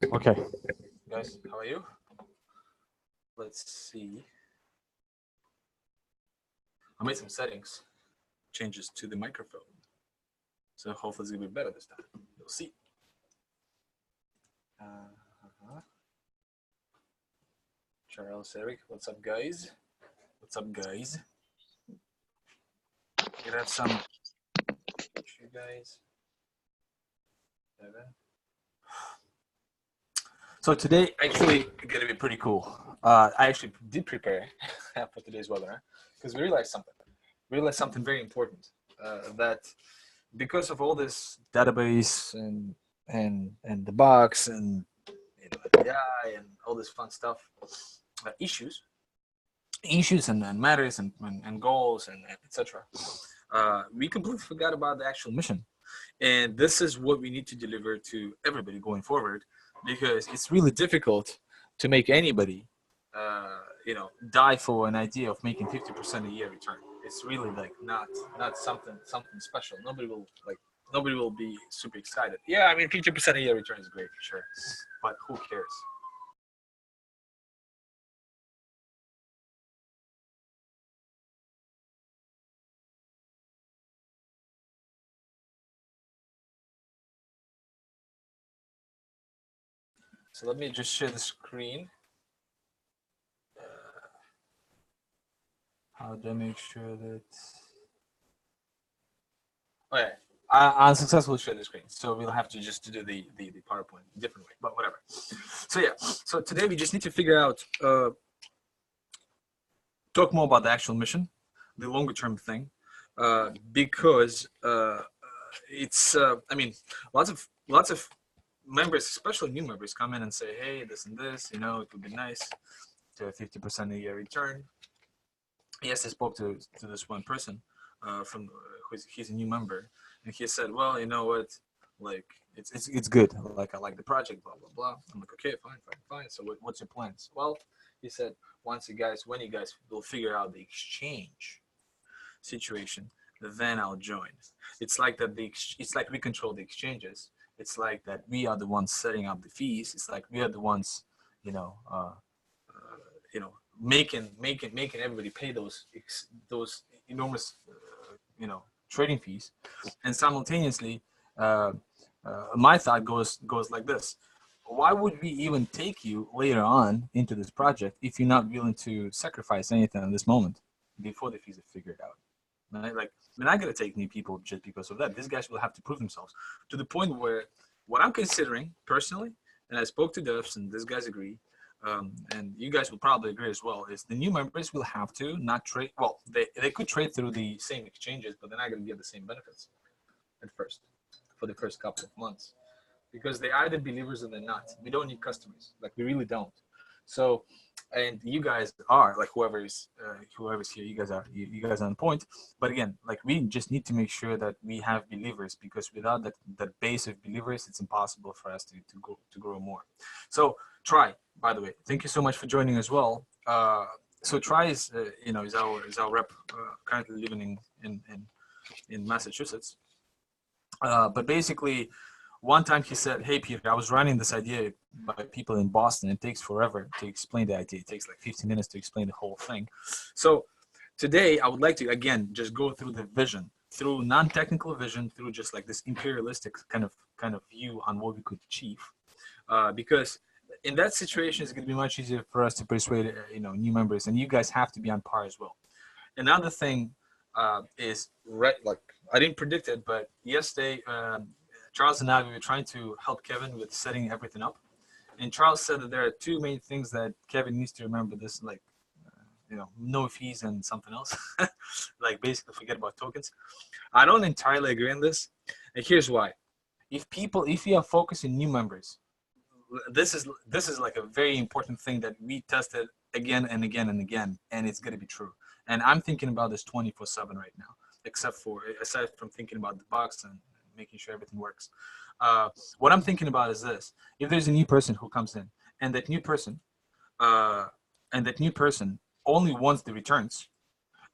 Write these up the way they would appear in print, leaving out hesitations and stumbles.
Okay, guys, how are you? Let's see. I made some settings, changes to the microphone. So hopefully it's gonna be better this time. You'll see. Uh-huh. Charles, Eric, what's up, guys? What's up, guys? You have some issue, guys. Evan. So today actually gonna be pretty cool. I actually did prepare for today's webinar because we realized something. We realized something very important that because of all this database and the box and AI and all this fun stuff, issues and matters and goals and etc. We completely forgot about the actual mission, and this is what we need to deliver to everybody going forward, because it's really difficult to make anybody die for an idea of making 50% a year return. It's really like not something special. Nobody will be super excited. Yeah, I mean 50% a year return is great for sure, but who cares? So let me just share the screen. How do I make sure that? Okay, I unsuccessfully shared the screen, so we'll have to just do the PowerPoint a different way, but whatever. So yeah, so today we just need to figure out, talk more about the actual mission, the longer term thing, because it's, I mean, lots of members, especially new members, come in and say, hey, this and this, it would be nice to have 50% a year return. Yes, I spoke to this one person from he's a new member, and he said, well, you know what, like it's good. Like I like the project, blah blah blah. I'm like, okay, fine. So what's your plans? Well, he said, when you guys will figure out the exchange situation, then I'll join. It's like that. It's like we control the exchanges. It's like that we are the ones setting up the fees. It's like we are the ones, you know, uh, you know, making everybody pay those enormous trading fees, and simultaneously, uh, my thought goes like this: why would we even take you later on into this project if you're not willing to sacrifice anything at this moment before the fees are figured out? Right? Like, we're not going to take new people just because of that. These guys will have to prove themselves to the point where what I'm considering personally, and I spoke to devs and these guys agree, and you guys will probably agree as well, is the new members will have to not trade. Well, they could trade through the same exchanges, but they're not going to get the same benefits at first for the first couple of months, because they are either believers or they're not. We don't need customers. Like, we really don't. So, and you guys are, like, whoever's here, you guys are on point. But again, like, we just need to make sure that we have believers, because without that base of believers, it's impossible for us to grow more. So Try, by the way, thank you so much for joining as well. So Try is is our rep, currently living in Massachusetts. But basically, one time he said, hey, Peter, I was running this idea by people in Boston. It takes forever to explain the idea. It takes like 15 minutes to explain the whole thing. So today I would like to, again, just go through the vision, through non-technical vision, through just like this imperialistic kind of view on what we could achieve. Because in that situation, it's going to be much easier for us to persuade, new members, and you guys have to be on par as well. Another thing is, right, like, I didn't predict it, but yesterday, Charles and I, we were trying to help Kevin with setting everything up. And Charles said that there are two main things that Kevin needs to remember. This, like, no fees and something else. Like, basically forget about tokens. I don't entirely agree on this. And here's why. If you are focusing new members, this is like a very important thing that we tested again and again and again, and it's going to be true. And I'm thinking about this 24/7 right now, aside from thinking about the box and making sure everything works. What I'm thinking about is this: if there's a new person who comes in, and that new person, uh, only wants the returns,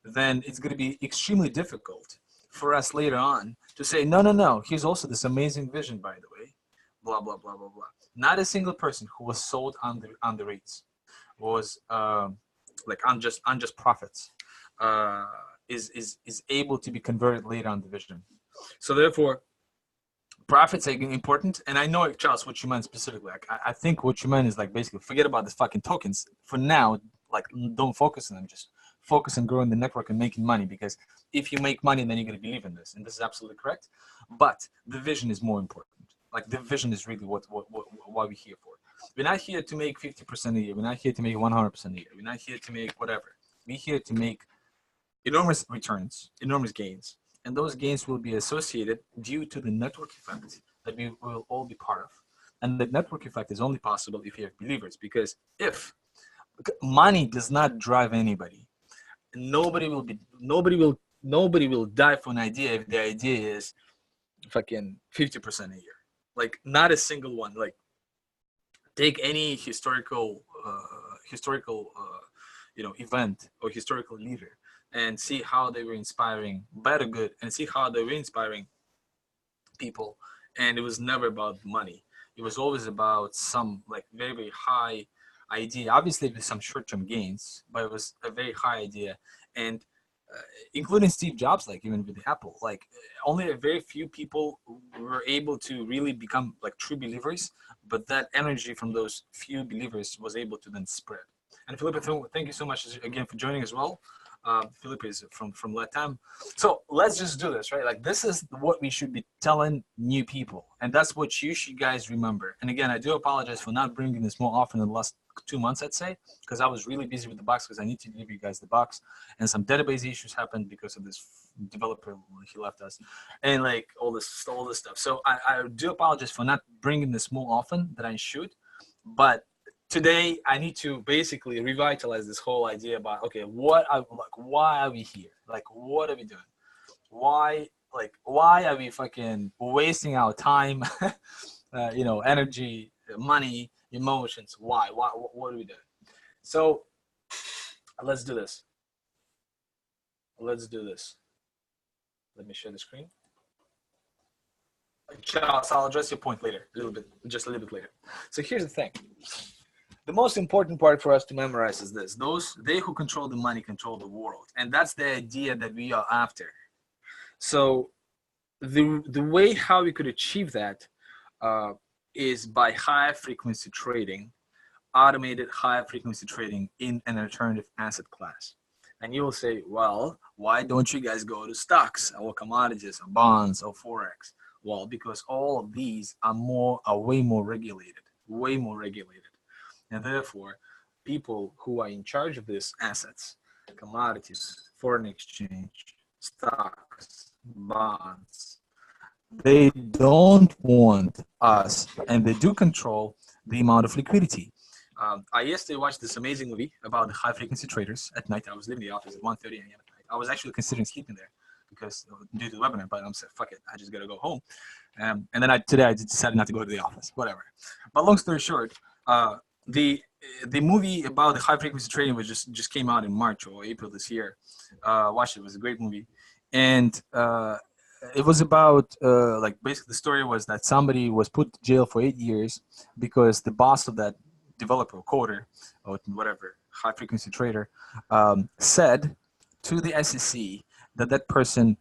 then it's going to be extremely difficult for us later on to say, no, here's also this amazing vision, by the way, blah blah blah blah blah. not a single person who was sold on the rates was like unjust profits is able to be converted later on the vision. So therefore, profits are important. And I know, Charles, what you meant specifically. Like, I think what you meant is like basically forget about the fucking tokens for now. Like, don't focus on them. Just focus on growing the network and making money, because if you make money, then you're going to believe in this. And this is absolutely correct. But the vision is more important. Like, the vision is really what we're here for. We're not here to make 50% a year. We're not here to make 100% a year. We're not here to make whatever. We're here to make enormous returns, enormous gains. And those gains will be associated due to the network effect that we will all be part of. And the network effect is only possible if you have believers, because if money does not drive anybody, nobody will die for an idea if the idea is fucking 50% a year. Like, not a single one. Like, take any historical event or historical leader and see how they were inspiring bad or good, and see how they were inspiring people. And it was never about money. It was always about some like very, very high idea, obviously with some short-term gains, but it was a very high idea. And including Steve Jobs, like even with Apple, like only a very few people were able to really become like true believers, but that energy from those few believers was able to then spread. And Felipe, thank you so much again for joining as well. Felipe is from Latam. So let's just do this, right? Like, this is what we should be telling new people. And that's what you should guys remember. And again, I do apologize for not bringing this more often in the last 2 months, I'd say, because I was really busy with the box, because I need to deliver you guys the box. And some database issues happened because of this developer, he left us, and like all this stuff. So I do apologize for not bringing this more often than I should. But today I need to basically revitalize this whole idea about, okay, why are we here? Like, what are we doing? Why are we fucking wasting our time, energy, money, emotions? Why? What are we doing? So let's do this. Let me share the screen. Charles, I'll address your point later, just a little bit later. So here's the thing. The most important part for us to memorize is this: they who control the money control the world. And that's the idea that we are after. So the way how we could achieve that is by high frequency trading, automated high frequency trading in an alternative asset class. And you will say, well, why don't you guys go to stocks or commodities or bonds or Forex? Well, because all of these are way more regulated. And therefore, people who are in charge of these assets, commodities, foreign exchange, stocks, bonds, they don't want us, and they do control the amount of liquidity. I yesterday watched this amazing movie about the high frequency traders at night. I was leaving the office at 1:30 a.m. at night. I was actually considering sleeping there because due to the webinar, but I'm saying, fuck it, I just gotta go home. And then today I decided not to go to the office, whatever. But long story short, the movie about the high frequency trading was just came out in March or April this year. Watched it. It was a great movie. And it was about like basically the story was that somebody was put to jail for 8 years because the boss of that developer, coder, or whatever, high frequency trader, said to the SEC that person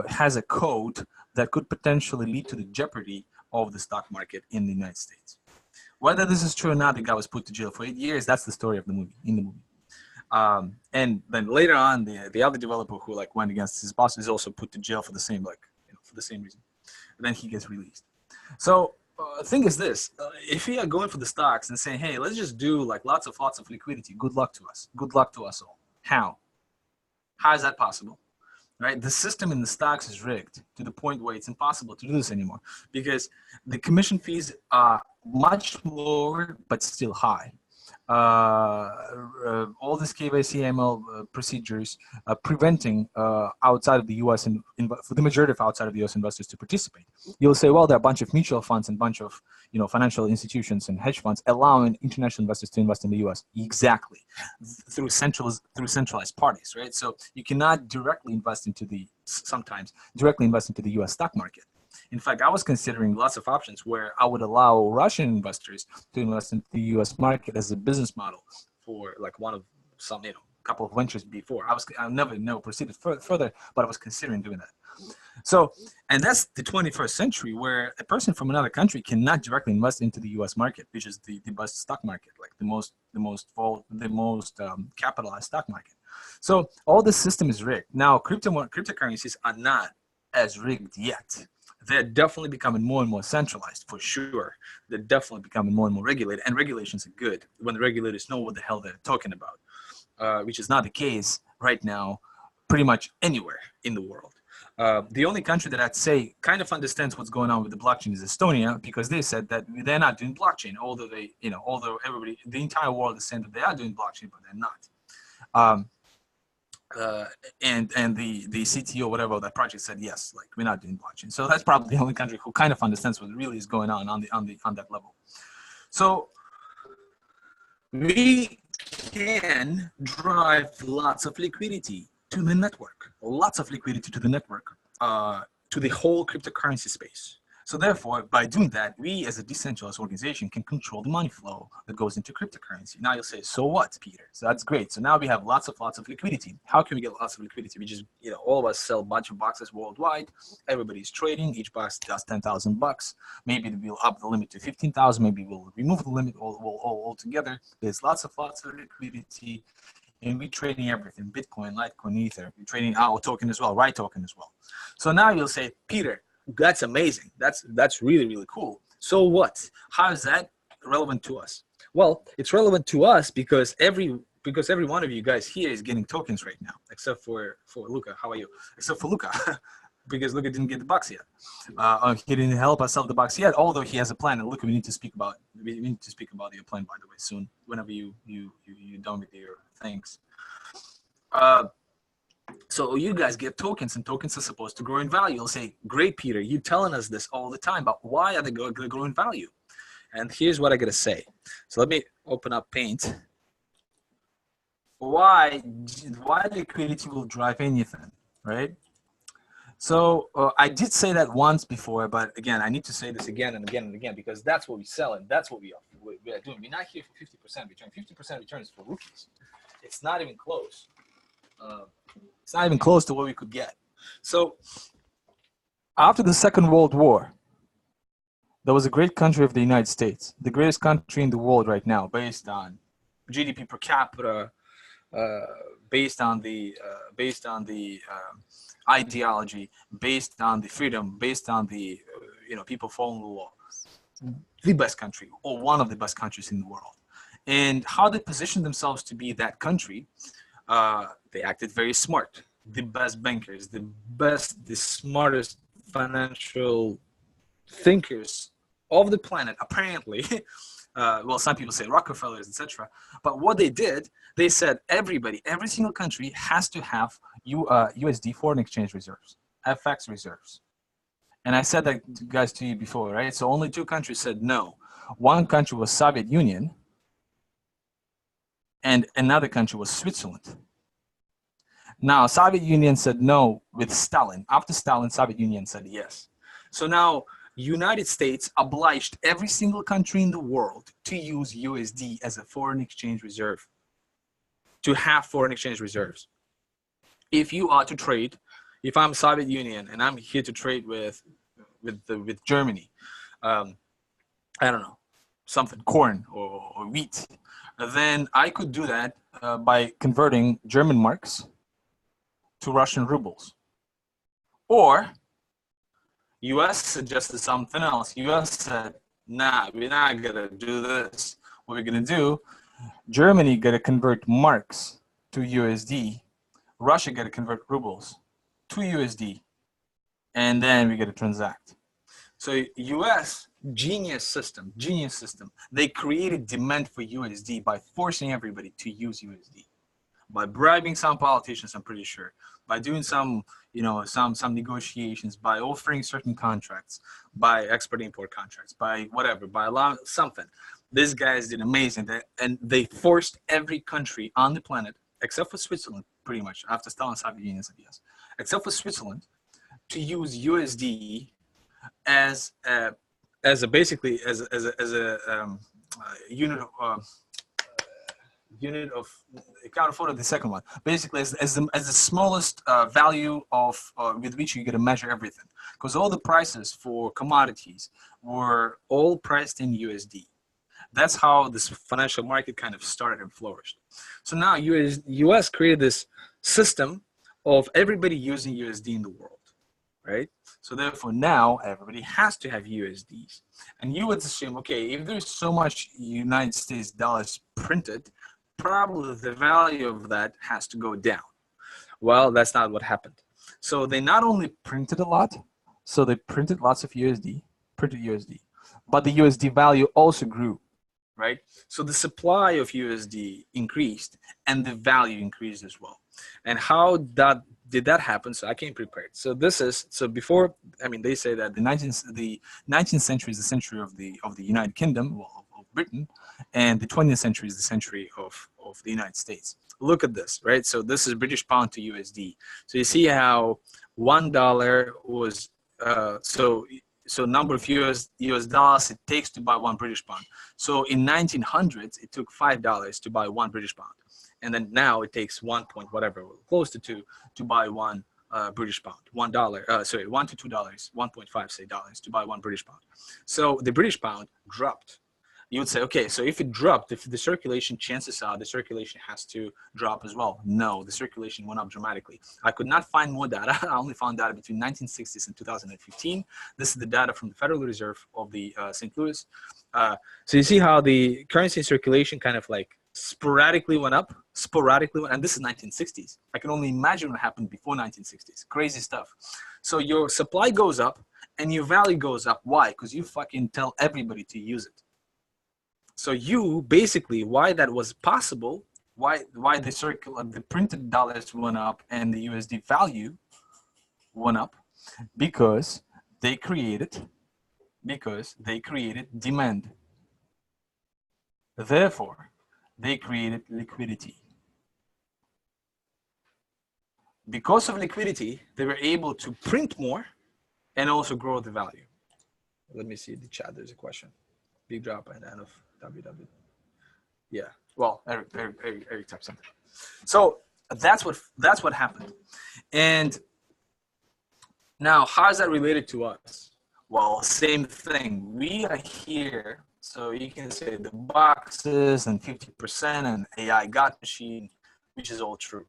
has a code that could potentially lead to the jeopardy of the stock market in the United States. Whether this is true or not, the guy was put to jail for 8 years. That's the story of the movie, in the movie. And then later on, the other developer who like went against his boss is also put to jail for the same for the same reason. And then he gets released. So the thing is this: if we are going for the stocks and saying, "Hey, let's just do like lots of liquidity," good luck to us. Good luck to us all. How? How is that possible? Right? The system in the stocks is rigged to the point where it's impossible to do this anymore because the commission fees are much lower but still high. All this KYC ML procedures preventing outside of the US and for the majority of outside of the US investors to participate. You'll say, well, there are a bunch of mutual funds and a bunch of financial institutions and hedge funds allowing international investors to invest in the US. Exactly, through centralized parties, right? So you cannot directly invest into the US stock market. In fact, I was considering lots of options where I would allow Russian investors to invest into the U.S. market as a business model for like one of some, couple of ventures before. I never proceeded further, but I was considering doing that. So, and that's the 21st century, where a person from another country cannot directly invest into the U.S. market, which is the best stock market, like the most capitalized stock market. So all the system is rigged. Now, cryptocurrencies are not as rigged yet. They're definitely becoming more and more centralized, for sure. They're definitely becoming more and more regulated, and regulations are good when the regulators know what the hell they're talking about, which is not the case right now pretty much anywhere in the world. The only country that I'd say kind of understands what's going on with the blockchain is Estonia, because they said that they're not doing blockchain, although although everybody, the entire world is saying that they are doing blockchain, but they're not. And the CTO, whatever that project, said yes, like we're not doing blockchain. So that's probably the only country who kind of understands what really is going on that level. So we can drive lots of liquidity to the network, lots of liquidity to the network, to the whole cryptocurrency space. So therefore, by doing that, we as a decentralized organization can control the money flow that goes into cryptocurrency. Now you'll say, so what, Peter? So that's great. So now we have lots of liquidity. How can we get lots of liquidity? We just, all of us sell a bunch of boxes worldwide. Everybody's trading. Each box does $10,000. Maybe we'll up the limit to 15,000. Maybe we'll remove the limit altogether. There's lots of liquidity. And we're trading everything: Bitcoin, Litecoin, Ether. We're trading our token as well, RAI token as well. So now you'll say, Peter, that's amazing. That's really, really cool. So what? How is that relevant to us? Well, it's relevant to us because every one of you guys here is getting tokens right now, except for Luca. How are you? Except for Luca, because Luca didn't get the box yet. He didn't help us sell the box yet, although he has a plan. And Luca, we need to speak about your plan, by the way, soon. Whenever you're done with your things. So you guys get tokens, and tokens are supposed to grow in value. You'll say, great, Peter, you're telling us this all the time, but why are they going to grow in value? And here's what I got to say. So let me open up Paint. Why liquidity will drive anything, right? So I did say that once before, but again, I need to say this again and again and again, because that's what we sell and that's what we are doing. We're not here for 50% return. 50% return is for rookies. It's not even close. It's not even close to what we could get. So after the Second World War, there was a great country of the United States, the greatest country in the world right now, based on GDP per capita, based on the ideology, based on the freedom, based on the people following the law. The best country, or one of the best countries in the world. And how they positioned themselves to be that country, they acted very smart. The best bankers, the smartest financial thinkers of the planet, apparently. Well, some people say Rockefellers, etc. But what they did, they said every single country has to have USD foreign exchange reserves, FX reserves. And I said that to you before, right? So only two countries said no. One country was Soviet Union, and another country was Switzerland. Now, Soviet Union said no with Stalin. After Stalin, Soviet Union said yes. So now, United States obliged every single country in the world to use USD as a foreign exchange reserve, to have foreign exchange reserves. If you are to trade, if I'm Soviet Union and I'm here to trade with Germany, I don't know, something, corn or wheat, then I could do that by converting German marks to Russian rubles. Or US suggested something else. US said, nah, we're not gonna do this. What we're gonna do, Germany gotta convert marks to USD, Russia gotta convert rubles to USD, and then we gotta transact. So US, genius system. They created demand for USD by forcing everybody to use USD. By bribing some politicians, I'm pretty sure. By doing some negotiations, by offering certain contracts, by export-import contracts, by whatever, by allowing something. These guys did amazing, and they forced every country on the planet, except for Switzerland, pretty much, after Stalin, Soviet Union said yes, except for Switzerland, to use USD as a basically as a unit of unit of account for the second one, basically as the smallest value of with which you get to measure everything, because all the prices for commodities were all priced in USD. That's how this financial market kind of started and flourished. So now US created this system of everybody using USD in the world, right? So therefore now everybody has to have USDs. And you would assume, okay, if there's so much United States dollars printed, probably the value of that has to go down. Well, that's not what happened. So they not only printed a lot, so they printed lots of USD, but the USD value also grew, right? So the supply of USD increased and the value increased as well. And how did that happen? So I came prepared. So before, I mean, they say that the 19th century is the century of the United Kingdom, well, of Britain, and the 20th century is the century of the United States. Look at this, right? So this is British pound to USD. So you see how $1 was so number of US dollars it takes to buy one British pound. So in 1900s, it took $5 to buy one British pound. And then now it takes 1 point whatever, close to 2 to buy one British pound. $1, $1 to $2, 1.5 say dollars to buy one British pound. So the British pound dropped. You would say, okay, so if it dropped, if the circulation, chances are the circulation has to drop as well. No, the circulation went up dramatically. I could not find more data. I only found data between 1960s and 2015. This is the data from the Federal Reserve of the St. Louis. So you see how the currency circulation kind of like sporadically went up, and this is 1960s. I can only imagine what happened before 1960s. Crazy stuff. So your supply goes up and your value goes up. Why? Because you fucking tell everybody to use it. So you basically, why that was possible, why the printed dollars went up and the USD value went up, because they created demand. Therefore, they created liquidity. Because of liquidity, they were able to print more and also grow the value. Let me see the chat. There's a question. Big drop at the end of WW. Yeah. Well, Eric typed something. So that's what happened. And now, how is that related to us? Well, same thing. We are here. So you can say the boxes and 50% and AI God machine, which is all true.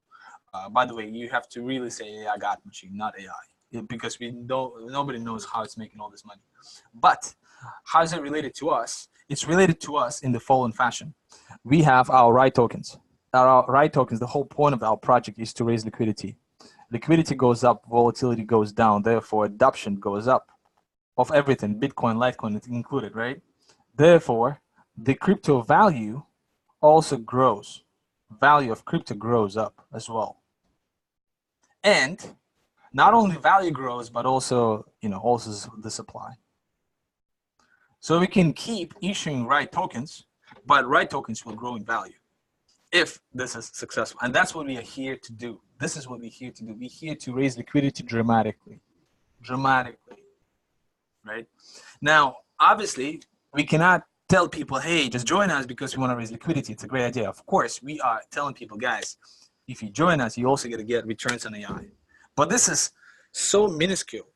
By the way, you have to really say AI God machine, not AI, because nobody knows how it's making all this money. But how is it related to us? It's related to us in the following fashion. We have our RAI tokens. Our RAI tokens, the whole point of our project is to raise liquidity. Liquidity goes up, volatility goes down, therefore adoption goes up of everything, Bitcoin, Litecoin included, right? Therefore, the crypto value also grows. Value of crypto grows up as well. And not only value grows, but also, also the supply. So we can keep issuing RAI tokens, but RAI tokens will grow in value if this is successful. And that's what we are here to do. This is what we're here to do. We're here to raise liquidity dramatically, right? Now, obviously, we cannot tell people, hey, just join us because we want to raise liquidity. It's a great idea. Of course, we are telling people, guys, if you join us, you also get to get returns on AI. But this is so minuscule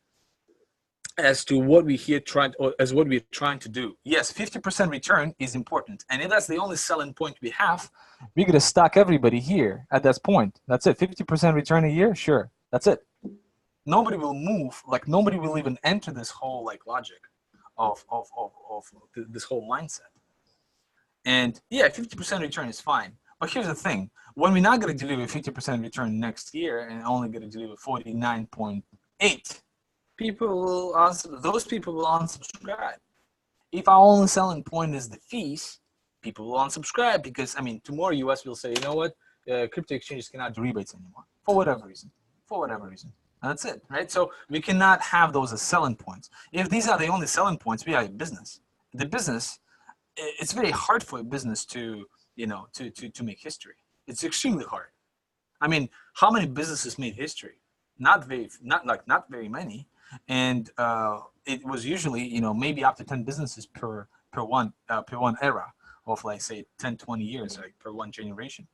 as to what we're trying to do. Yes, 50% return is important. And if that's the only selling point we have, we're going to stock everybody here at that point. That's it. 50% return a year? Sure. That's it. Nobody will move. Like, nobody will even enter this whole, like, logic of this whole mindset. And yeah, 50% return is fine. But here's the thing. When we're not going to deliver 50% return next year and only going to deliver 49.8, those people will unsubscribe. If our only selling point is the fees, people will unsubscribe because, I mean, tomorrow US will say, you know what, crypto exchanges cannot do rebates anymore for whatever reason. And that's it, right? So we cannot have those as selling points. If these are the only selling points, we are a business. The business, it's very hard for a business to, to make history. It's extremely hard. I mean, how many businesses made history? Not very many. and it was usually, you know, maybe up to 10 businesses per one era of, like, say 10, 20 years, like per one generation.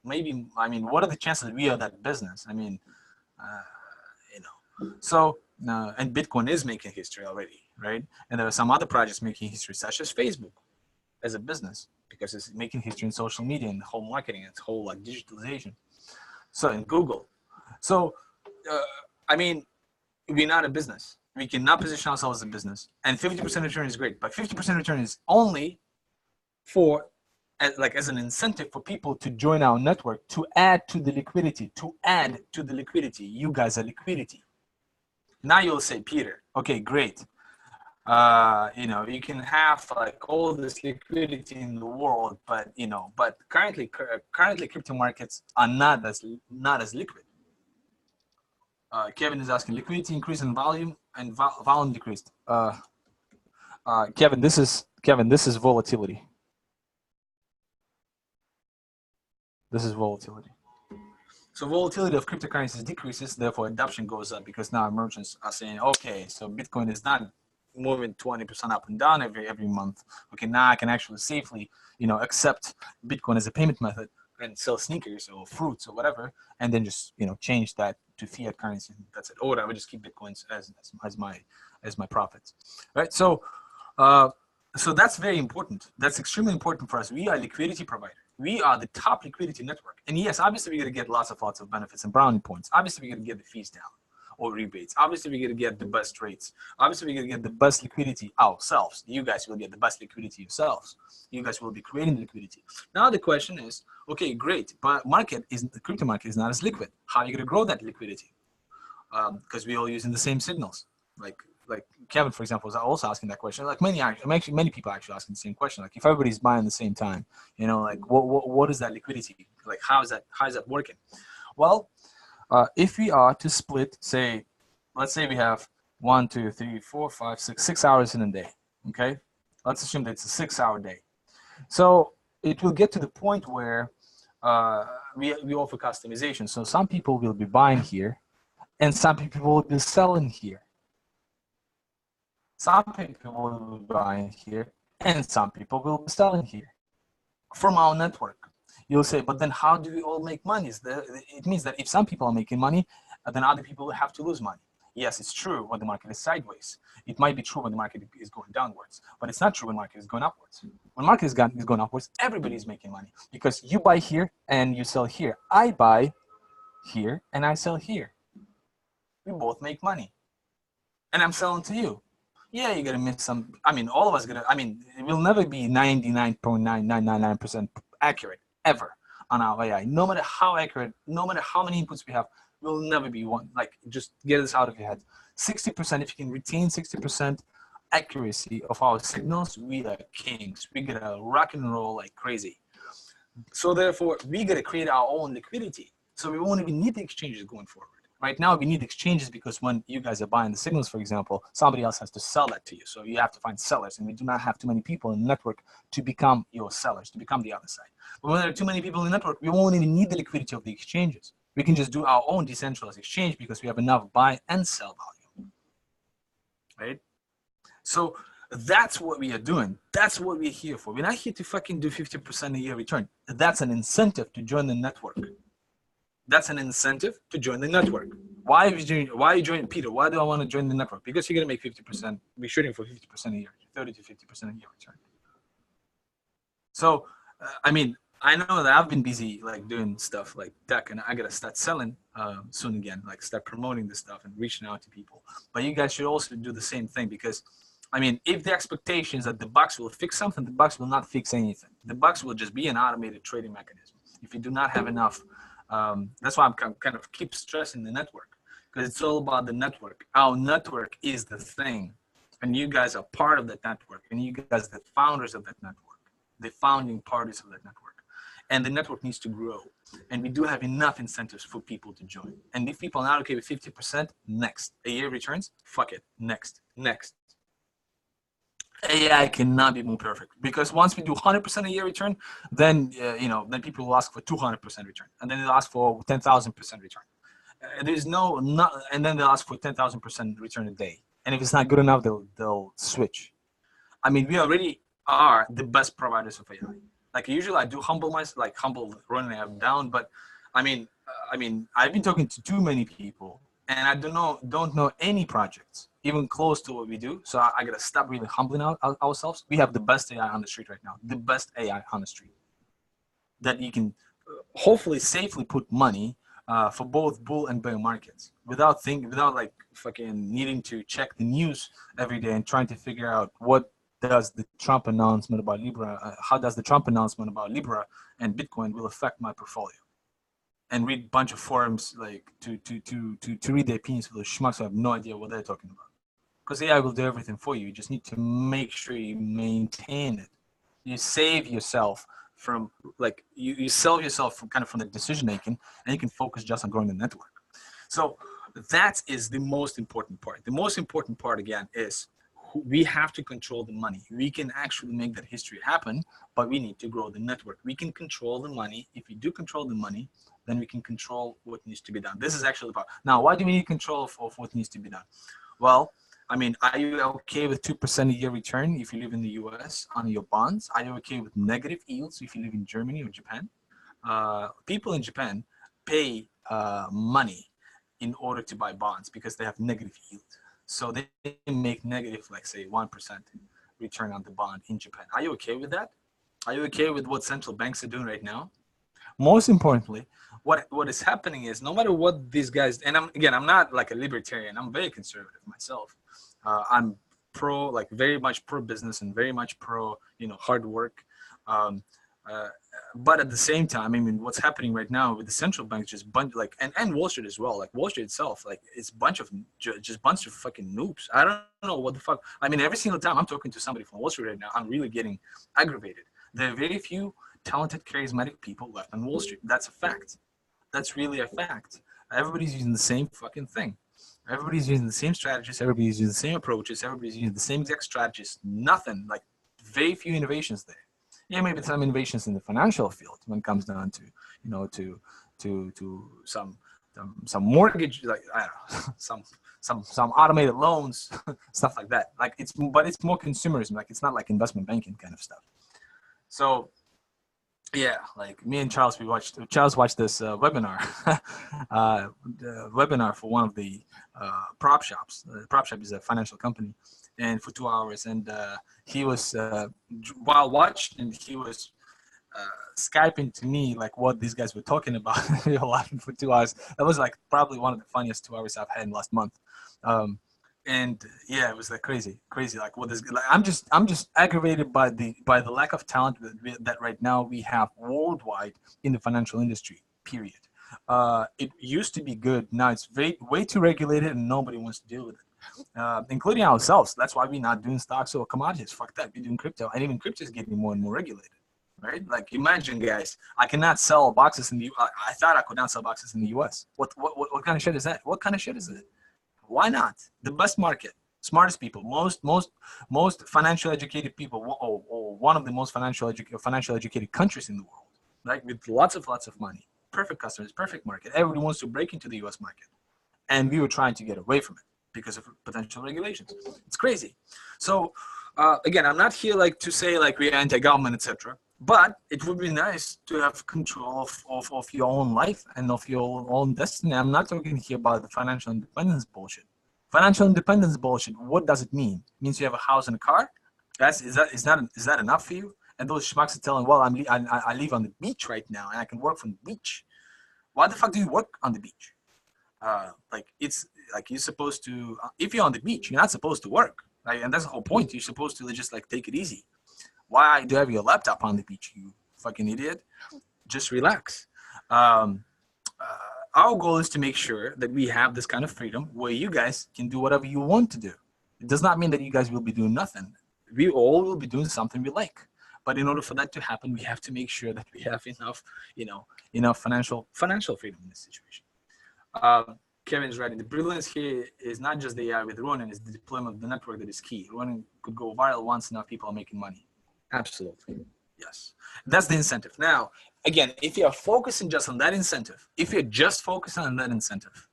Maybe, I mean, what are the chances that we are that business? I mean, uh, you know, so and Bitcoin is making history already, right? And there are some other projects making history, such as Facebook as a business, because it's making history in social media and whole marketing and whole, like, digitalization. So in Google, so uh, I mean, we're not a business. We cannot position ourselves as a business. And 50% return is great, but 50% return is only for, as an incentive for people to join our network, to add to the liquidity, You guys are liquidity. Now you'll say, Peter, okay, great. You know, you can have, like, all this liquidity in the world, but, you know, but currently crypto markets are not as liquid. Kevin is asking, liquidity increase in volume and volume decreased. Kevin, this is volatility. This is volatility. So volatility of cryptocurrencies decreases, therefore adoption goes up, because now merchants are saying, okay, so Bitcoin is not moving 20% up and down every month. Okay, now I can actually safely, you know, accept Bitcoin as a payment method and sell sneakers or fruits or whatever, and then just, you know, change that to fiat currency. That's it. Or I would just keep Bitcoins as my profits, right? So that's very important. That's extremely important for us. We are a liquidity provider. We are the top liquidity network. And yes, obviously we're going to get lots of benefits and brownie points. Obviously we're going to get the fees down or rebates. Obviously we're going to get the best rates. Obviously we're going to get the best liquidity ourselves. You guys will get the best liquidity yourselves. You guys will be creating the liquidity. Now the question is, okay, great, but the crypto market is not as liquid. How are you going to grow that liquidity? Because we're all using the same signals. Like Kevin, for example, was also asking that question. Like many people actually asking the same question. Like, if everybody's buying at the same time, you know, like what is that liquidity? Like, how is that working? Well, if we are to split, say, let's say we have 1, 2, 3, 4, 5, 6 hours in a day. Okay, let's assume that it's a 6-hour day. So it will get to the point where we offer customization. So some people will be buying here, and some people will be selling here. Some people will be buying here, and some people will be selling here from our network. You'll say, but then how do we all make money? It means that if some people are making money, then other people will have to lose money. Yes, it's true when the market is sideways. It might be true when the market is going downwards, but it's not true when the market is going upwards. When the market is going upwards, everybody's making money, because you buy here and you sell here. I buy here and I sell here. We both make money, and I'm selling to you. Yeah, you're gonna miss some. I mean, all of us gonna. I mean, it will never be 99.9999% accurate ever on our AI. No matter how accurate, no matter how many inputs we have, will never be one. Like, just get this out of your head. 60%. If you can retain 60% accuracy of our signals, we are kings. We gotta rock and roll like crazy. So therefore, we gotta create our own liquidity. So we won't even need the exchanges going forward. Right now, we need exchanges because when you guys are buying the signals, for example, somebody else has to sell that to you. So you have to find sellers, and we do not have too many people in the network to become your sellers, to become the other side. But when there are too many people in the network, we won't even need the liquidity of the exchanges. We can just do our own decentralized exchange because we have enough buy and sell volume, right? So that's what we are doing. That's what we're here for. We're not here to fucking do 50% a year return. That's an incentive to join the network. That's an incentive to join the network. Why are you joining, Peter? Why do I want to join the network? Because you're going to make 50%. We're shooting for 50% a year, 30 to 50% a year return. So, I mean, I know that I've been busy like doing stuff like tech, and I got to start selling soon again, like start promoting this stuff and reaching out to people. But you guys should also do the same thing, because, I mean, if the expectation is that the box will fix something, the box will not fix anything. The box will just be an automated trading mechanism. If you do not have enough, that's why I'm kind of keep stressing the network, because it's all about the network. Our network is the thing, and you guys are part of that network, and you guys are the founders of that network, the founding parties of that network. And the network needs to grow, and we do have enough incentives for people to join. And if people are not okay with 50%, next. A year returns, fuck it, next. AI cannot be more perfect, because once we do 100% a year return, then then people will ask for 200% return, and then they'll ask for 10,000% return. There's not, and then they'll ask for 10,000% return a day. And if it's not good enough, they'll switch. I mean, we already are the best providers of AI. Like usually, I do humble myself, like humble RoninAi down. But I've been talking to too many people, and I don't know any projects even close to what we do. So I gotta stop really humbling ourselves. We have the best AI on the street right now. The best AI on the street that you can hopefully safely put money for both bull and bear markets without like fucking needing to check the news every day and trying to figure out what does the Trump announcement about Libra, how does the Trump announcement about Libra and Bitcoin will affect my portfolio, and read a bunch of forums like to read the opinions of those schmucks who have no idea what they're talking about. Because AI will do everything for you. You just need to make sure you maintain it. You save yourself from like you sell yourself from kind of from the decision making, and you can focus just on growing the network. So that is the most important part. The most important part again is we have to control the money. We can actually make that history happen, but we need to grow the network. We can control the money. If we do control the money, then we can control what needs to be done. This is actually about now. Why do we need control of what needs to be done? Well, I mean, are you okay with 2% a year return if you live in the US on your bonds? Are you okay with negative yields if you live in Germany or Japan? People in Japan pay money in order to buy bonds because they have negative yield. So they make negative, like say 1% return on the bond in Japan. Are you okay with that? Are you okay with what central banks are doing right now? Most importantly, what is happening is no matter what these guys, and I'm not like a libertarian. I'm very conservative myself. I'm like very much pro business and very much pro hard work. But at the same time, I mean, what's happening right now with the central banks just like and Wall Street as well. Like Wall Street itself, like it's bunch of fucking noobs. I don't know what the fuck. I mean, every single time I'm talking to somebody from Wall Street right now, I'm really getting aggravated. There are very few talented, charismatic people left on Wall Street. That's a fact. That's really a fact. Everybody's using the same fucking thing. Everybody's using the same strategies. Everybody's using the same approaches. Everybody's using the same exact strategies. Nothing, like very few innovations there. Yeah, maybe some innovations in the financial field when it comes down to, to some mortgage, like I don't know, some automated loans, stuff like that. Like but it's more consumerism. Like it's not like investment banking kind of stuff. So yeah, like me and Charles watched this webinar, webinar for one of the prop shops. Prop shop is a financial company, and for 2 hours. And he was while watching, he was Skyping to me like what these guys were talking about. We were laughing for 2 hours. That was like probably one of the funniest 2 hours I've had in the last month. And yeah, it was like crazy. Like what this, like, I'm just aggravated by the lack of talent that right now we have worldwide in the financial industry. Period. It used to be good. Now it's way too regulated, and nobody wants to deal with it, including ourselves. That's why we're not doing stocks or commodities. Fuck that. We're doing crypto, and even crypto is getting more and more regulated. Right? Like imagine, guys, I cannot sell boxes in the. I thought I could not sell boxes in the U.S. What kind of shit is that? What kind of shit is it? Why not? The best market, smartest people, most financially educated people, or one of the most financially educated countries in the world, right? With lots of money, perfect customers, perfect market. Everybody wants to break into the U.S. market, and we were trying to get away from it because of potential regulations. It's crazy. So again, I'm not here like to say like we're anti-government, etc. But it would be nice to have control of your own life and of your own destiny. I'm not talking here about the financial independence bullshit. Financial independence bullshit, what does it mean? It means you have a house and a car? Is that enough for you? And those schmucks are telling, well, I live on the beach right now and I can work from the beach. Why the fuck do you work on the beach? Like it's like you're supposed to, if you're on the beach, you're not supposed to work. Right? And that's the whole point. You're supposed to just like take it easy. Why do you have your laptop on the beach, you fucking idiot? Just relax. Our goal is to make sure that we have this kind of freedom where you guys can do whatever you want to do. It does not mean that you guys will be doing nothing. We all will be doing something we like. But in order for that to happen, we have to make sure that we have enough, enough financial freedom in this situation. Kevin's writing, the brilliance here is not just the AI with Ronin, it's the deployment of the network that is key. Ronin could go viral once enough people are making money. Absolutely. Yes. That's the incentive. Now, again, if you're focusing just on that incentive, if you're just focusing on that incentive,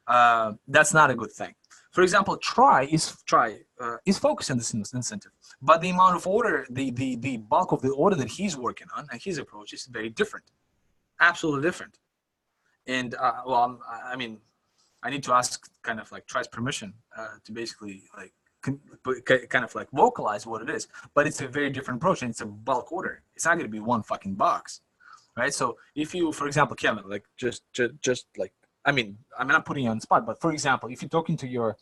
that's not a good thing. For example, try is focused on this incentive, but the amount of order, the bulk of the order that he's working on and his approach is very different, absolutely different. And well, I mean, I need to ask kind of like Try's permission to basically like kind of like vocalize what it is. But it's a very different approach, and it's a bulk order. It's not going to be one fucking box, right? So if you, for example, Kevin, like just like, I mean, I'm not putting you on the spot, but for example, if you're talking to your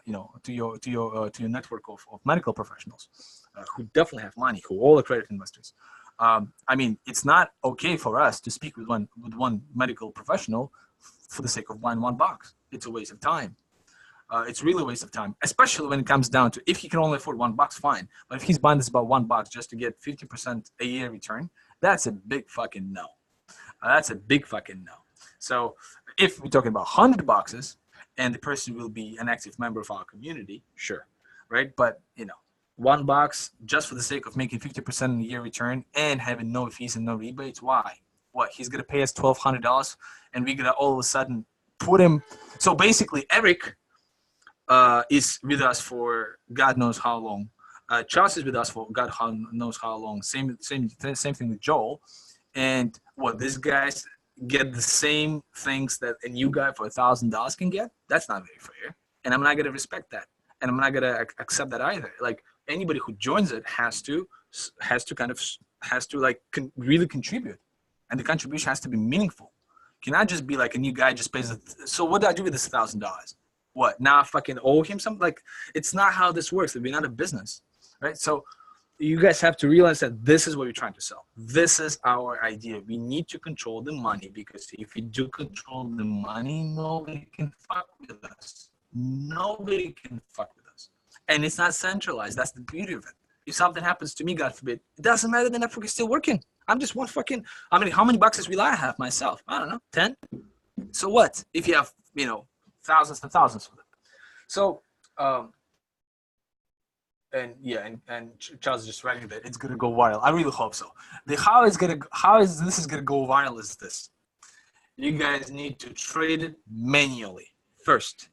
you know, to your network of medical professionals who definitely have money, who are all accredited investors. I mean, it's not okay for us to speak with one medical professional for the sake of buying one box. It's a waste of time. It's really a waste of time, especially when it comes down to if he can only afford one box, fine. But if he's buying this about one box just to get 50% a year return, that's a big fucking no. That's a big fucking no. So if we're talking about 100 boxes and the person will be an active member of our community, sure, right? But, you know, one box just for the sake of making 50% a year return and having no fees and no rebates, why? What, he's going to pay us $1,200 and we're going to all of a sudden put him. So basically, Eric is with us for God knows how long. Charles is with us for God knows how long. Same thing with Joel. And what, these guys get the same things that a new guy for $1,000 can get? That's not very fair. And I'm not going to respect that. And I'm not going to accept that either. Like, anybody who joins it has to really contribute. And the contribution has to be meaningful. Cannot just be like a new guy just pays. So what do I do with this $1,000? What, now I fucking owe him something? Like, it's not how this works. We're not a business, right? So you guys have to realize that this is what we're trying to sell. This is our idea. We need to control the money, because if we do control the money, nobody can fuck with us. Nobody can fuck with us. And it's not centralized. That's the beauty of it. If something happens to me, God forbid, it doesn't matter. The network is still working. I'm just one fucking, how many boxes will I have myself? I don't know, 10? So what? If you have, you know, thousands and thousands of them. So, and yeah, and Charles is just writing that it's gonna go viral. I really hope so. How is this gonna go viral is this. You guys need to trade it manually first.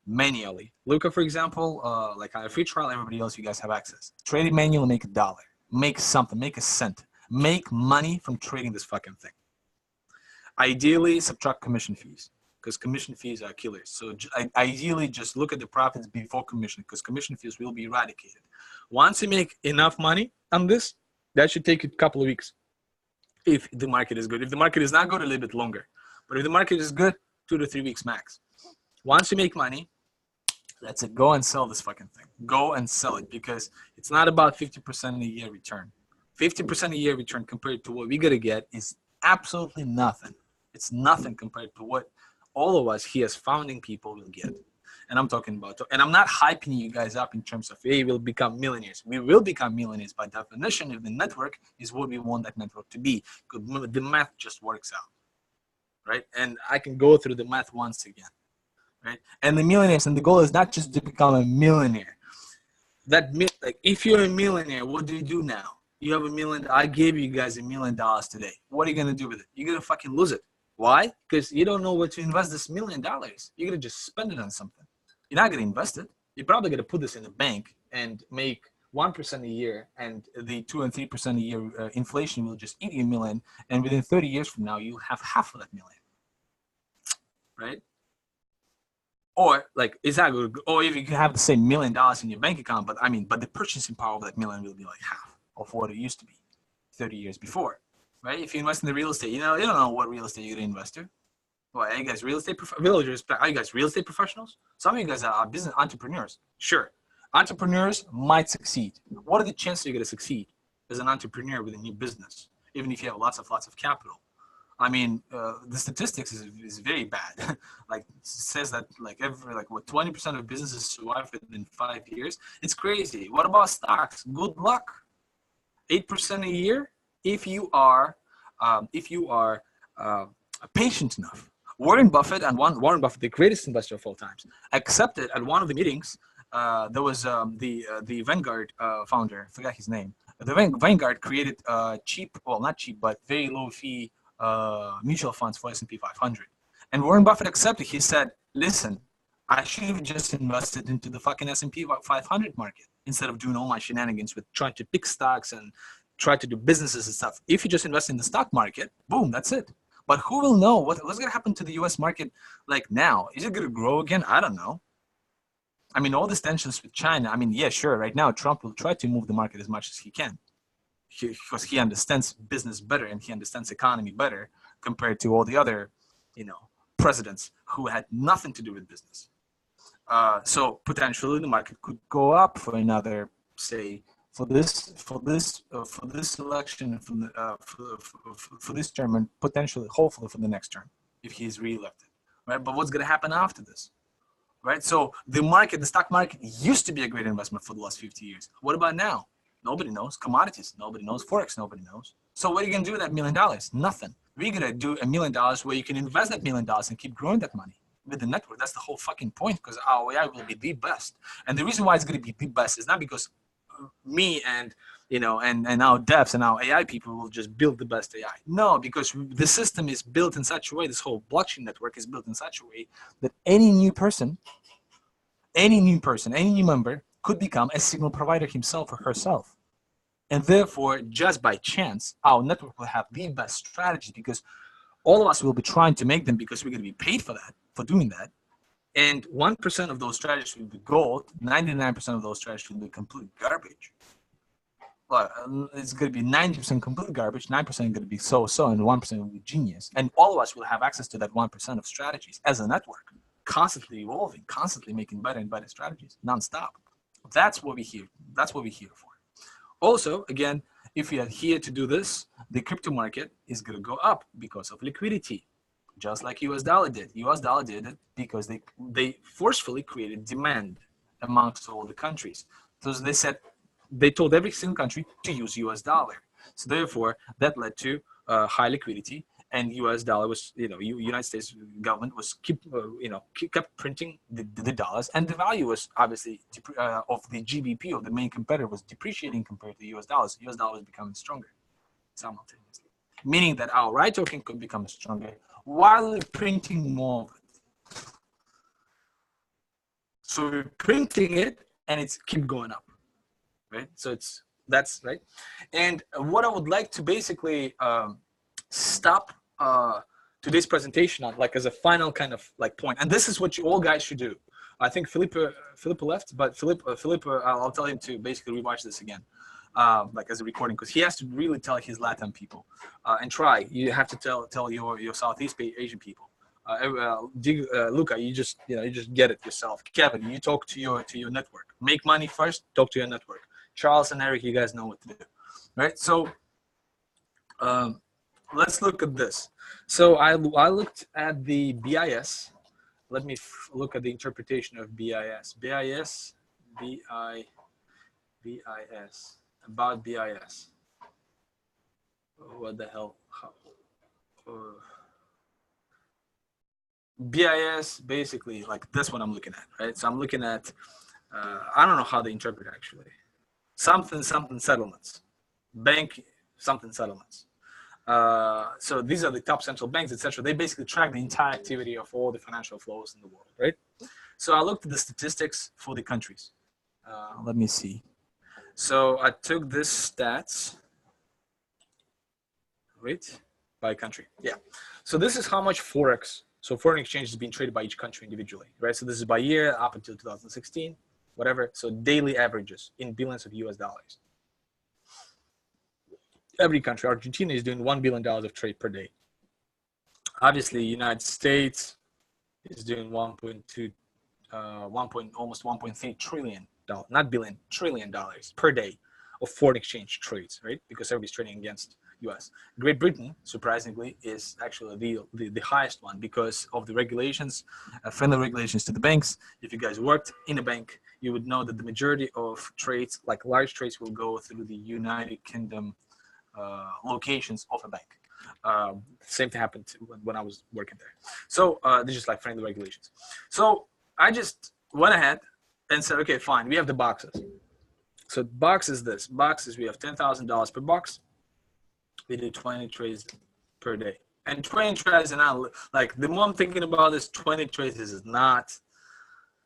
Manually. Luca, for example, like I have a free trial, everybody else, you guys have access. Trade it manually, make $1. Make something, make a cent. Make money from trading this fucking thing. Ideally, subtract commission fees, because commission fees are killers. So ideally, just look at the profits before commission, because commission fees will be eradicated. Once you make enough money on this, that should take a couple of weeks, if the market is good. If the market is not good, a little bit longer. But if the market is good, 2 to 3 weeks max. Once you make money, that's it. Go and sell this fucking thing. Go and sell it, because it's not about 50% a year return. 50% a year return compared to what we gotta get is absolutely nothing. It's nothing compared to what all of us here as founding people will get. And I'm talking about, and I'm not hyping you guys up in terms of, hey, we'll become millionaires. We will become millionaires by definition if the network is what we want that network to be. Because the math just works out, right? And I can go through the math once again, right? And the millionaires, and the goal is not just to become a millionaire. Like, if you're a millionaire, what do you do now? You have $1 million. I gave you guys $1 million today. What are you gonna do with it? You're gonna fucking lose it. Why? Because you don't know where to invest this $1 million. You're gonna just spend it on something. You're not gonna invest it. You're probably gonna put this in a bank and make 1% a year, and the 2 and 3% a year inflation will just eat you $1 million. And within 30 years from now, you'll have half of that $1 million, right? Or like, it's not good. Or if you can have the same $1 million in your bank account, but the purchasing power of that $1 million will be like half of what it used to be 30 years before, right? If you invest in the real estate, you don't know what real estate you're gonna invest in. Well, are you guys real estate villagers? Are you guys real estate professionals? Some of you guys are business entrepreneurs. Sure, entrepreneurs might succeed. What are the chances you're gonna succeed as an entrepreneur with a new business, even if you have lots of capital? The statistics is very bad. Like, it says that like 20% of businesses survive within 5 years. It's crazy. What about stocks? Good luck. 8% a year if you are patient enough. Warren Buffett, the greatest investor of all times, accepted at one of the meetings. There was the Vanguard founder, I forgot his name. The Vanguard created not cheap, but very low fee mutual funds for S&P 500, And Warren Buffett accepted. He said, listen, I should have just invested into the fucking S&P 500 market instead of doing all my shenanigans with trying to pick stocks and try to do businesses and stuff. If you just invest in the stock market, boom, that's it. But who will know what's going to happen to the US market like now? Is it going to grow again? I don't know. I mean, all these tensions with China, I mean, yeah, sure, right now Trump will try to move the market as much as he can because he understands business better and he understands economy better compared to all the other, presidents who had nothing to do with business. So potentially the market could go up for another, say, for this election, for this term, and potentially, hopefully, for the next term, if he is reelected, right? But what's going to happen after this, right? So the stock market used to be a great investment for the last 50 years. What about now? Nobody knows. Commodities, nobody knows. Forex, nobody knows. So what are you going to do with that $1 million? Nothing. We're going to do $1 million where you can invest that $1 million and keep growing that money with the network. That's the whole fucking point, because our AI will be the best. And the reason why it's going to be the best is not because me and and our devs and our AI people will just build the best AI. No, because the system is built in such a way, this whole blockchain network is built in such a way that any new member could become a signal provider himself or herself. And therefore, just by chance, our network will have the best strategy, because all of us will be trying to make them, because we're going to be paid for that, for doing that. And 1% of those strategies will be gold. 99% of those strategies will be complete garbage. Well, it's going to be 90% complete garbage, 9% going to be so-so, and 1% will be genius. And all of us will have access to that 1% of strategies as a network, constantly evolving, constantly making better and better strategies, nonstop. That's what we're here. That's what we're here for. Also, again, if we are here to do this, the crypto market is going to go up because of liquidity. Just like US dollar did. US dollar did it because they forcefully created demand amongst all the countries. So they told every single country to use US dollar. So therefore, that led to high liquidity, and US dollar was, United States government was kept printing the dollars, and the value was obviously of the GBP, of the main competitor, was depreciating compared to US dollars. US dollar was becoming stronger simultaneously, meaning that our RAI token could become stronger while printing more of it. So we're printing it, and it's keep going up, right? So that's right. And what I would like to basically stop today's presentation on, like, as a final kind of like point, and this is what you all guys should do. I think Felipe left, but Felipe, I'll tell him to basically rewatch this again, like as a recording, because he has to really tell his Latin people, and try. You have to tell your Southeast Asian people. Luca, you just get it yourself. Kevin, you talk to your network. Make money first. Talk to your network. Charles and Eric, you guys know what to do, right? So let's look at this. So I looked at the BIS. Let me look at the interpretation of BIS. BIS, about BIS. What the hell? BIS, basically, like this one I'm looking at, right? So I'm looking at, I don't know how they interpret actually. Something settlements. Bank something settlements. So these are the top central banks, etc. They basically track the entire activity of all the financial flows in the world, right? So I looked at the statistics for the countries. Let me see. So I took this stats, right, by country. Yeah. So this is how much Forex, so foreign exchange, is being traded by each country individually, right? So this is by year up until 2016, whatever. So daily averages in billions of US dollars. Every country, Argentina is doing $1 billion of trade per day. Obviously, United States is doing almost $1.3 trillion, not billion, trillion dollars per day of foreign exchange trades, right? Because everybody's trading against US. Great Britain, surprisingly, is actually the highest one because of the regulations, friendly regulations to the banks. If you guys worked in a bank, you would know that the majority of trades, like large trades, will go through the United Kingdom locations of a bank. Same thing happened when I was working there. So they're just like friendly regulations. So I just went ahead and said, okay, fine, we have the boxes. So box is this. Boxes, we have $10,000 per box. We do 20 trades per day. And 20 trades are not, like, the more I'm thinking about this, 20 trades is not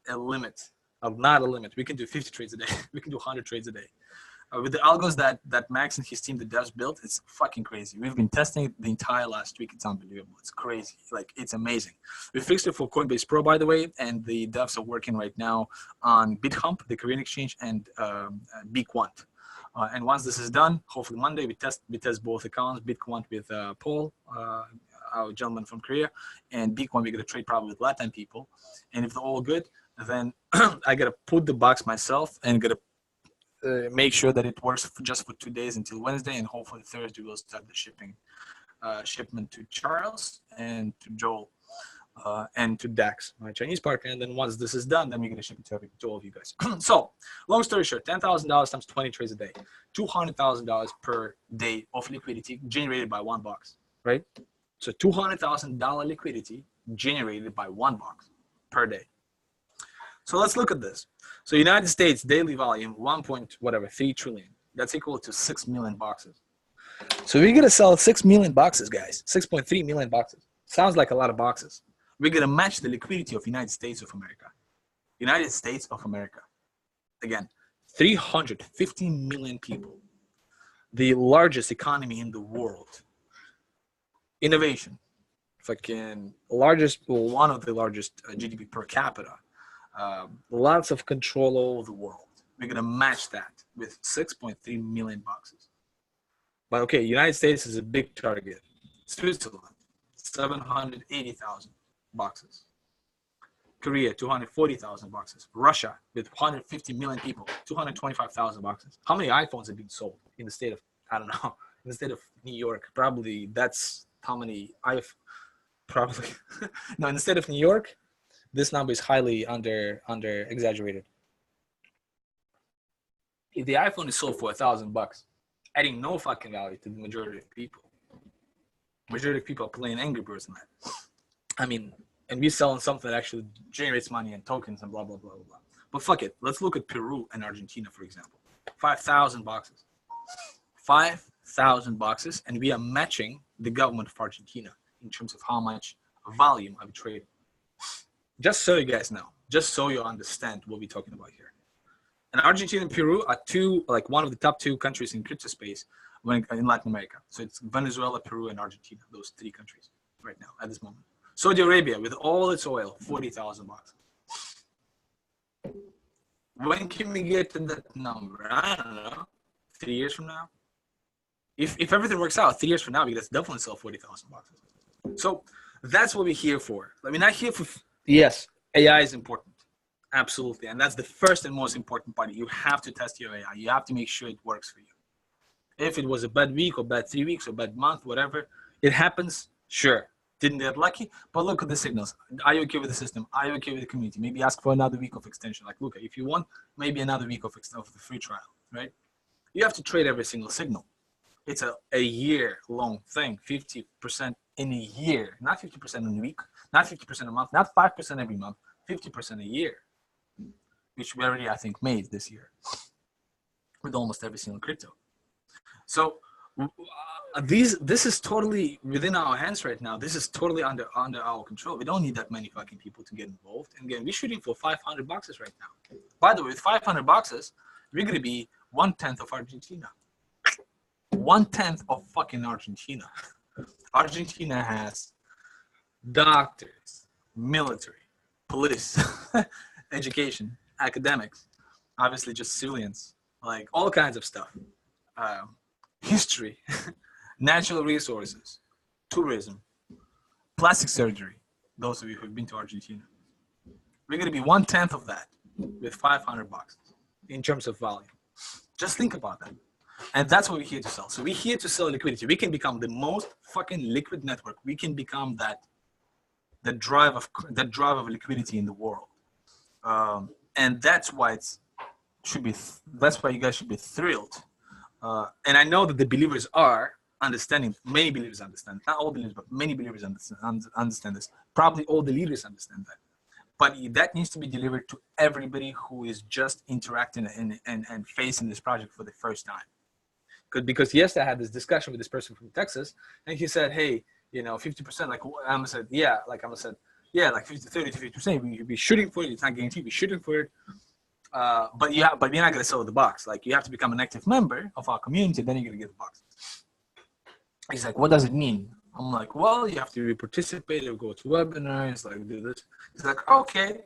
a limit. Not a limit. We can do 50 trades a day. We can do 100 trades a day. With the algos that Max and his team, the devs, built, it's fucking crazy. We've been testing it the entire last week. It's unbelievable. It's crazy. Like, it's amazing. We fixed it for Coinbase Pro, by the way, and the devs are working right now on BitHump, the Korean exchange, and BQuant. And once this is done, hopefully Monday, we test both accounts, BitQuant with Paul, our gentleman from Korea, and BitQuant, we're going to trade probably with Latin people. And if they're all good, then I got to put the box myself and got to make sure that it works just for 2 days until Wednesday, and hopefully Thursday we'll start the shipment to Charles and to Joel and to Dax, my Chinese partner. And then once this is done, then we're going to ship it to all of you guys. So, long story short, $10,000 times 20 trades a day, $200,000 per day of liquidity generated by one box, right? So $200,000 liquidity generated by one box per day. So let's look at this. So United States daily volume, 3 trillion. That's equal to 6 million boxes. So we're going to sell 6 million boxes, guys. 6.3 million boxes. Sounds like a lot of boxes. We're going to match the liquidity of United States of America. United States of America. Again, 350 million people. The largest economy in the world. Innovation. Fucking largest, well, one of the largest GDP per capita. Lots of control all over the world. We're going to match that with 6.3 million boxes. But okay, United States is a big target. Switzerland, 780,000 boxes. Korea, 240,000 boxes. Russia, with 150 million people, 225,000 boxes. How many iPhones have been sold in the state of, I don't know, in the state of New York? Probably that's how many probably, no, in the state of New York, this number is highly under exaggerated. If the iPhone is sold for $1,000, adding no fucking value to the majority of people. Majority of people are playing Angry Birds on that. I mean, and we're selling something that actually generates money and tokens and blah, blah, blah, blah. But fuck it. Let's look at Peru and Argentina, for example. 5,000 boxes. 5,000 boxes, and we are matching the government of Argentina in terms of how much volume of trade. Just so you guys know, just so you understand what we're talking about here. And Argentina and Peru are one of the top 2 countries in crypto space in Latin America. So it's Venezuela, Peru, and Argentina, those 3 countries right now at this moment. Saudi Arabia, with all its oil, 40,000 boxes. When can we get to that number? I don't know. 3 years from now? If everything works out, 3 years from now, we can definitely sell 40,000 boxes. So that's what we're here for. I mean, not here for... Yes, AI is important. Absolutely. And that's the first and most important part. You have to test your AI. You have to make sure it works for you. If it was a bad week or bad 3 weeks or bad month, whatever, it happens, sure. Didn't get lucky, but look at the signals. Are you okay with the system? Are you okay with the community? Maybe ask for another week of extension. Like, look, if you want, maybe another week of the free trial, right? You have to trade every single signal. It's a year-long thing, 50% in a year, not 50% in a week, not 50% a month, not 5% every month, 50% a year, which we already, I think, made this year with almost every single crypto. So this is totally within our hands right now. This is totally under our control. We don't need that many fucking people to get involved. And again, we're shooting for 500 boxes right now. By the way, with 500 boxes, we're going to be 1/10 of Argentina. 1/10 of fucking Argentina. Argentina has doctors, military, police, education, academics, obviously just civilians, like all kinds of stuff. History, natural resources, tourism, plastic surgery, those of you who have been to Argentina. We're going to be 1/10 of that with 500 boxes in terms of volume. Just think about that. And that's what we're here to sell. So we're here to sell liquidity. We can become the most fucking liquid network. We can become the drive of liquidity in the world. And that's why that's why you guys should be thrilled. And I know that the believers are understanding. Many believers understand. Not all believers, but many believers understand this. Probably all the leaders understand that. But that needs to be delivered to everybody who is just interacting and facing this project for the first time. Because yesterday I had this discussion with this person from Texas, and he said, hey, 50%. Like I'm said, yeah, like I'm said, yeah, like 30 to 50%. You'd be shooting for it. It's not guaranteed. You'd be shooting for it. But you're not gonna sell the box. Like you have to become an active member of our community, then you're gonna get the box. He's like, what does it mean? I'm like, well, you have to participate or go to webinars, like do this. He's like, okay,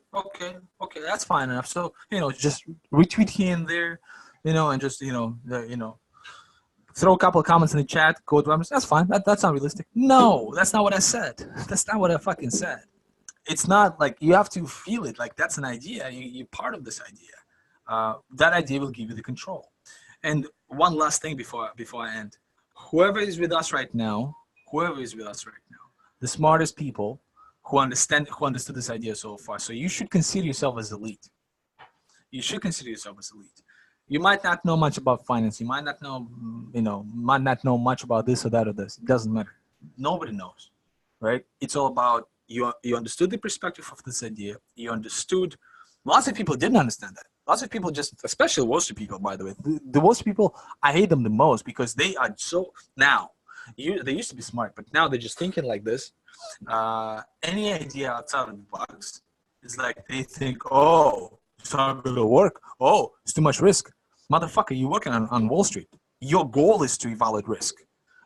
that's fine enough. So just retweet here and there, and just throw a couple of comments in the chat, go to webinars. That's fine. That's not realistic. No, that's not what I said. That's not what I fucking said. It's not like you have to feel it. Like that's an idea. You're part of this idea. That idea will give you the control. And one last thing before I end. Whoever is with us right now, the smartest people who understood this idea so far. So you should consider yourself as elite. You might not know much about finance. You might not know, much about this or that or this. It doesn't matter. Nobody knows, right? It's all about you understood the perspective of this idea. You understood. Lots of people didn't understand that. Lots of people especially Wall Street people, by the way. The Wall Street people, I hate them the most because they are so now. They used to be smart, but now they're just thinking like this. Any idea outside of the box is like they think, oh, it's not going to work. Oh, it's too much risk. Motherfucker, you're working on Wall Street. Your goal is to evaluate risk.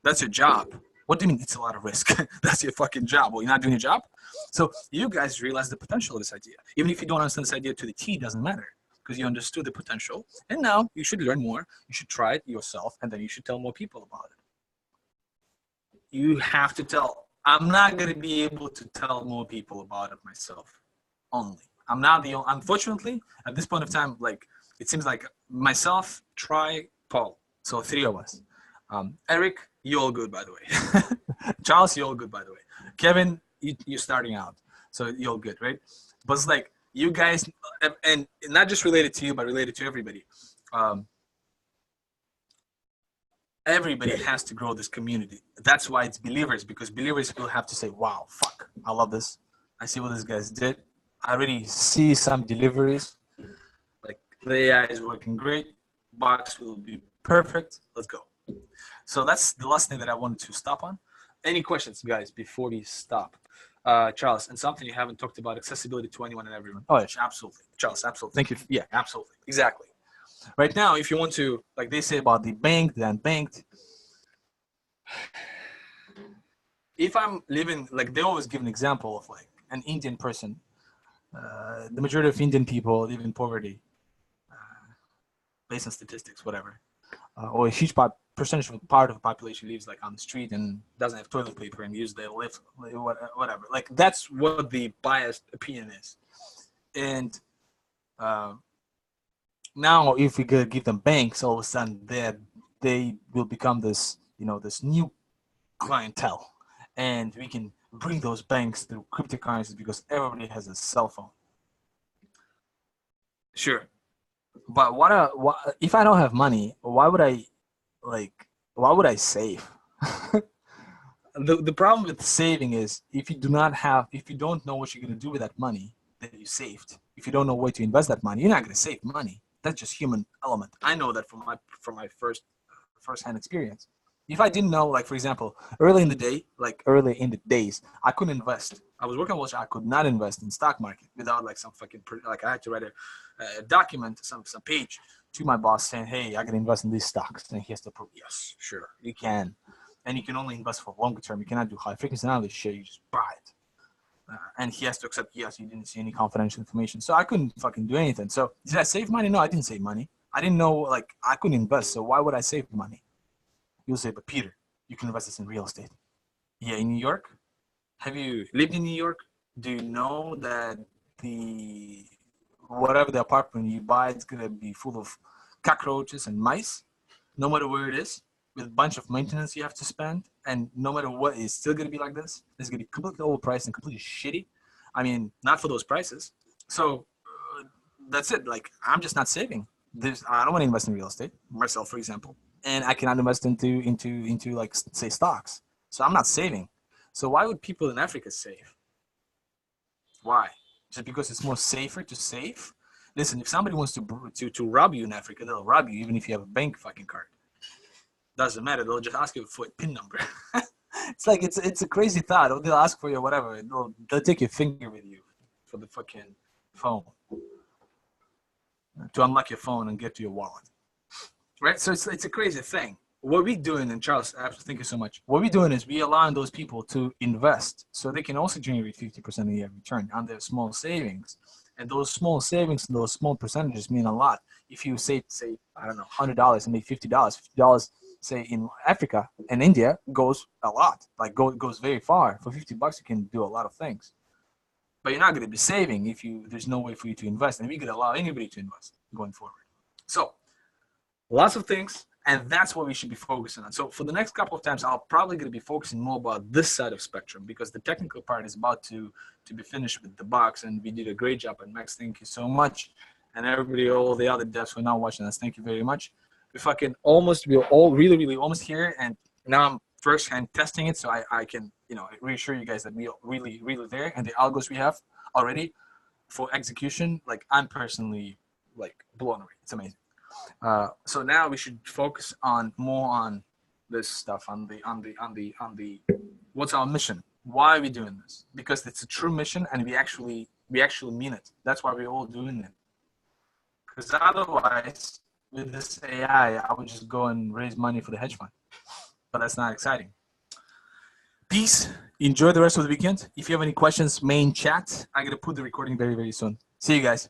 That's your job. What do you mean it's a lot of risk? That's your fucking job. Well, you're not doing your job? So you guys realize the potential of this idea. Even if you don't understand this idea to the T, it doesn't matter because you understood the potential. And now you should learn more. You should try it yourself, and then you should tell more people about it. You have to tell. I'm not going to be able to tell more people about it myself only. I'm not the only, unfortunately, at this point of time, like it seems like myself, Try, Paul. So 3 of us. Eric, you're all good, by the way. Charles, you're all good, by the way. Kevin, you're starting out. So you're all good, right? But it's like you guys, and not just related to you, but related to everybody. Everybody has to grow this community. That's why it's believers, because believers will have to say, wow, fuck, I love this. I see what these guys did. I already see some deliveries. Like the AI is working great. Box will be perfect. Let's go. So that's the last thing that I wanted to stop on. Any questions, guys, before we stop? Charles, and something you haven't talked about, accessibility to anyone and everyone. Oh, yes, absolutely. Charles, absolutely. Thank you. Yeah, absolutely. Exactly. Right now, if you want to, like they say about the banked, the unbanked, if I'm living, like they always give an example of like an Indian person. The majority of Indian people live in poverty, based on statistics, whatever. Or a huge percentage of part of the population lives like on the street and doesn't have toilet paper and use their lift, whatever. Like that's what the biased opinion is. And now if we could give them banks, all of a sudden they will become this, this new clientele. And we can bring those banks through cryptocurrencies because everybody has a cell phone. Sure. But what if I don't have money, why would I save? The problem with saving is if you don't know what you're going to do with that money that you saved, if you don't know where to invest that money, you're not going to save money. That's just human element. I know that from my first-hand experience. If I didn't know, like for example, early in the days, I couldn't invest. I was working on Wall Street. I could not invest in stock market without like some fucking I had to write a document, some page to my boss saying, hey, I can invest in these stocks, and he has to prove, yes, sure, you can, and you can only invest for longer term. You cannot do high frequency analysis shit. You just buy it. And he has to accept, yes, you didn't see any confidential information. So I couldn't fucking do anything. So did I save money? No, I didn't save money. I didn't know, like, I couldn't invest. So why would I save money? You'll say, but Peter, you can invest this in real estate. Yeah, in New York? Have you lived in New York? Do you know that whatever the apartment you buy is going to be full of cockroaches and mice, no matter where it is, with a bunch of maintenance you have to spend, and no matter what, it's still going to be like this. It's going to be completely overpriced and completely shitty. I mean, not for those prices. So that's it. Like, I'm just not saving. I don't want to invest in real estate, myself, for example, and I cannot invest into like, say, stocks. So I'm not saving. So why would people in Africa save? Why? Just because it's more safer to save? Listen, if somebody wants to rob you in Africa, they'll rob you even if you have a bank fucking card. Doesn't matter. They'll just ask you for a PIN number. It's like it's a crazy thought. They'll ask for you whatever. They'll take your finger with you for the fucking phone to unlock your phone and get to your wallet. Right? So it's a crazy thing. What we're doing, and Charles, thank you so much. What we're doing is we allowing those people to invest so they can also generate 50% a year return on their small savings. And those small savings and those small percentages mean a lot. If you say I don't know, $100 and make $50, say in Africa and India goes a lot, like goes very far. For $50, you can do a lot of things. But you're not going to be saving if there's no way for you to invest, and we could allow anybody to invest going forward. So lots of things, and that's what we should be focusing on. So for the next couple of times, I'll probably going to be focusing more about this side of spectrum because the technical part is about to be finished with the box, and we did a great job. And Max, thank you so much, and everybody, all the other devs who are now watching us, thank you very much. We're all really almost here, and now I'm first hand testing it, so I can reassure you guys that we are really there, and the algos we have already for execution, like I'm personally like blown away. It's amazing. So now we should focus more on this stuff, on the what's our mission? Why are we doing this? Because it's a true mission, and we actually mean it. That's why we're all doing it. Because otherwise, with this AI, I would just go and raise money for the hedge fund. But that's not exciting. Peace. Enjoy the rest of the weekend. If you have any questions, main chat. I'm going to put the recording very soon. See you guys.